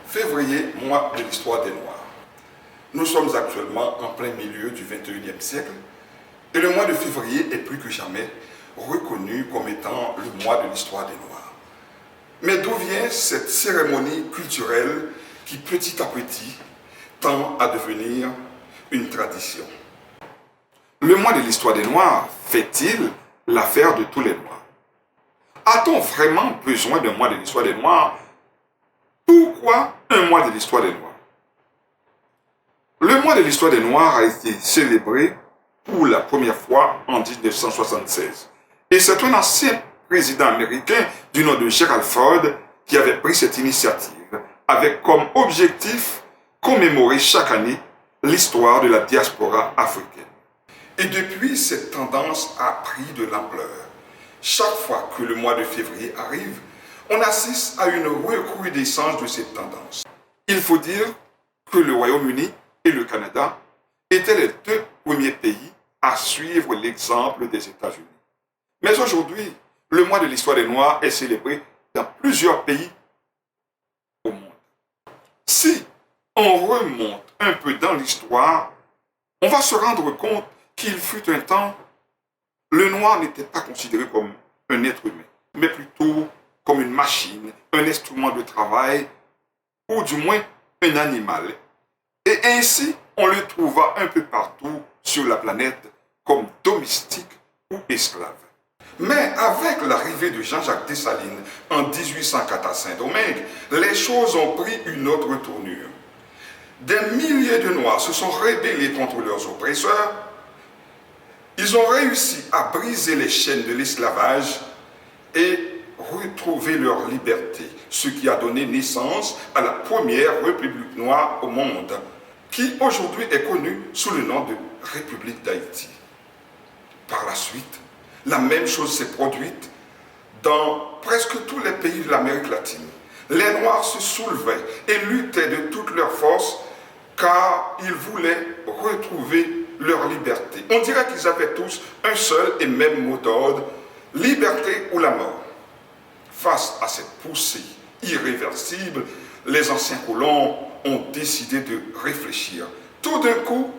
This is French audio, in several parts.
Février, mois de l'histoire des Noirs. Nous sommes actuellement en plein milieu du 21e siècle et le mois de février est plus que jamais reconnu comme étant le mois de l'histoire des Noirs. Mais d'où vient cette cérémonie culturelle qui petit à petit tend à devenir une tradition? Le mois de l'histoire des Noirs fait-il l'affaire de tous les Noirs? A-t-on vraiment besoin d'un mois de l'histoire des Noirs? Pourquoi un mois de l'histoire des Noirs? Le mois de l'histoire des Noirs a été célébré pour la première fois en 1976. Et c'est un ancien président américain du nom de Gerald Ford qui avait pris cette initiative avec comme objectif commémorer chaque année l'histoire de la diaspora africaine. Et depuis, cette tendance a pris de l'ampleur. Chaque fois que le mois de février arrive, on assiste à une recrudescence de cette tendance. Il faut dire que le Royaume-Uni et le Canada étaient les deux premiers pays à suivre l'exemple des États-Unis. Mais aujourd'hui, le mois de l'histoire des Noirs est célébré dans plusieurs pays au monde. Si on remonte un peu dans l'histoire, on va se rendre compte qu'il fut un temps, le noir n'était pas considéré comme un être humain, mais plutôt comme une machine, un instrument de travail, ou du moins un animal. Et ainsi, on le trouva un peu partout sur la planète comme domestique ou esclave. Mais avec l'arrivée de Jean-Jacques Dessalines en 1804 à Saint-Domingue, les choses ont pris une autre tournure. Des milliers de Noirs se sont rébellés contre leurs oppresseurs. Ils ont réussi à briser les chaînes de l'esclavage et retrouver leur liberté, ce qui a donné naissance à la première République noire au monde, qui aujourd'hui est connue sous le nom de République d'Haïti. Par la suite, la même chose s'est produite dans presque tous les pays de l'Amérique latine. Les Noirs se soulevaient et luttaient de toutes leurs forces car ils voulaient retrouver leur liberté. On dirait qu'ils avaient tous un seul et même mot d'ordre, liberté ou la mort. Face à cette poussée irréversible, les anciens colons ont décidé de réfléchir. Tout d'un coup,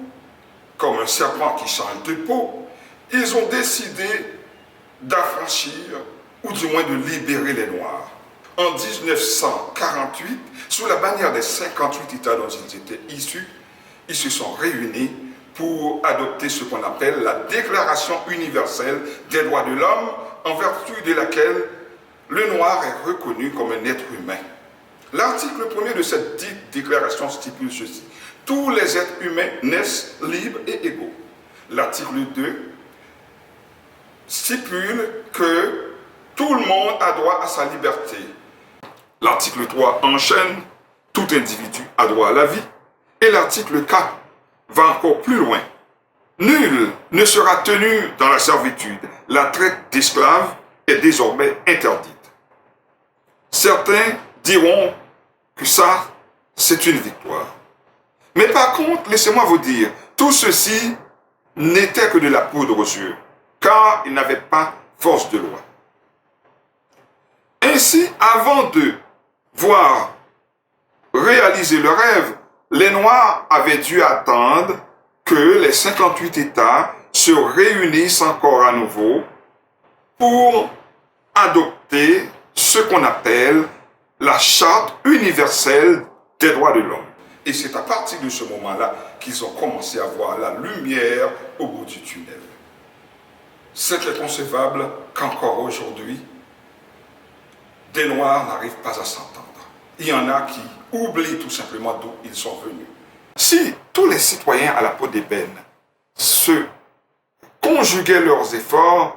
comme un serpent qui change de peau, ils ont décidé d'affranchir, ou du moins de libérer les Noirs. En 1948, sous la bannière des 58 États dont ils étaient issus, ils se sont réunis pour adopter ce qu'on appelle la Déclaration universelle des droits de l'homme, en vertu de laquelle le noir est reconnu comme un être humain. L'article 1er de cette dite déclaration stipule ceci: tous les êtres humains naissent libres et égaux. L'article 2 stipule que tout le monde a droit à sa liberté. L'article 3 enchaîne: tout individu a droit à la vie. Et l'article 4 va encore plus loin. Nul ne sera tenu dans la servitude. La traite d'esclaves est désormais interdite. Certains diront que ça, c'est une victoire. Mais par contre, laissez-moi vous dire, tout ceci n'était que de la poudre aux yeux, car il n'avait pas force de loi. Ainsi, avant de voir réaliser le rêve, les Noirs avaient dû attendre que les 58 États se réunissent encore à nouveau pour adopter ce qu'on appelle la Charte universelle des droits de l'homme. Et c'est à partir de ce moment-là qu'ils ont commencé à voir la lumière au bout du tunnel. C'est inconcevable qu'encore aujourd'hui, des Noirs n'arrivent pas à s'entendre. Il y en a qui oublient tout simplement d'où ils sont venus. Si tous les citoyens à la peau d'ébène se conjuguaient leurs efforts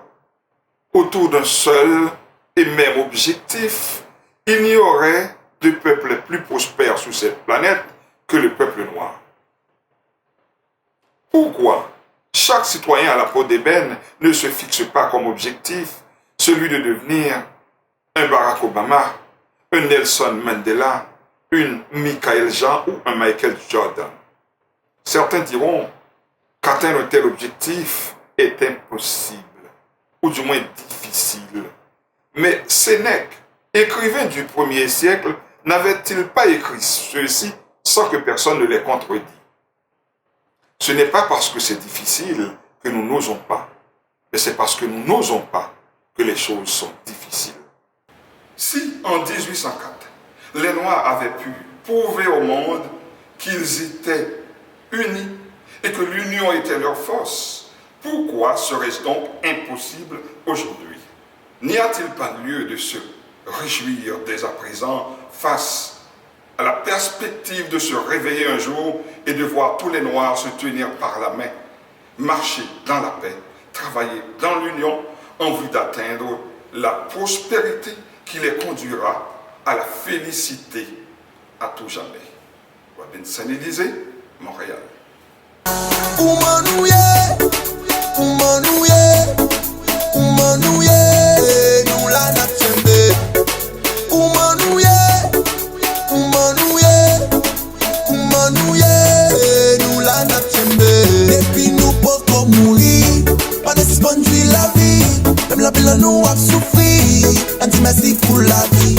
autour d'un seul et même objectif, il n'y aurait de peuple plus prospère sur cette planète que le peuple noir. Pourquoi chaque citoyen à la peau d'ébène ne se fixe pas comme objectif celui de devenir un Barack Obama, un Nelson Mandela, une Michael Jean ou un Michael Jordan? Certains diront qu'atteindre un tel objectif est impossible, ou du moins difficile. Mais Sénèque, écrivain du 1er siècle, n'avait-il pas écrit ceci sans que personne ne les contredit? Ce n'est pas parce que c'est difficile que nous n'osons pas, mais c'est parce que nous n'osons pas que les choses sont difficiles. Si en 1804, les Noirs avaient pu prouver au monde qu'ils étaient unis et que l'union était leur force, pourquoi serait-ce donc impossible aujourd'hui? N'y a-t-il pas lieu de se réjouir dès à présent face à la perspective de se réveiller un jour et de voir tous les Noirs se tenir par la main, marcher dans la paix, travailler dans l'union en vue d'atteindre la prospérité qui les conduira à la félicité à tout jamais. Robin Saint-Élysée, Montréal. Depuis nous pouvons mourir, pas de suspendre la vie. Même la ville nous a souffert, un petit merci pour la vie.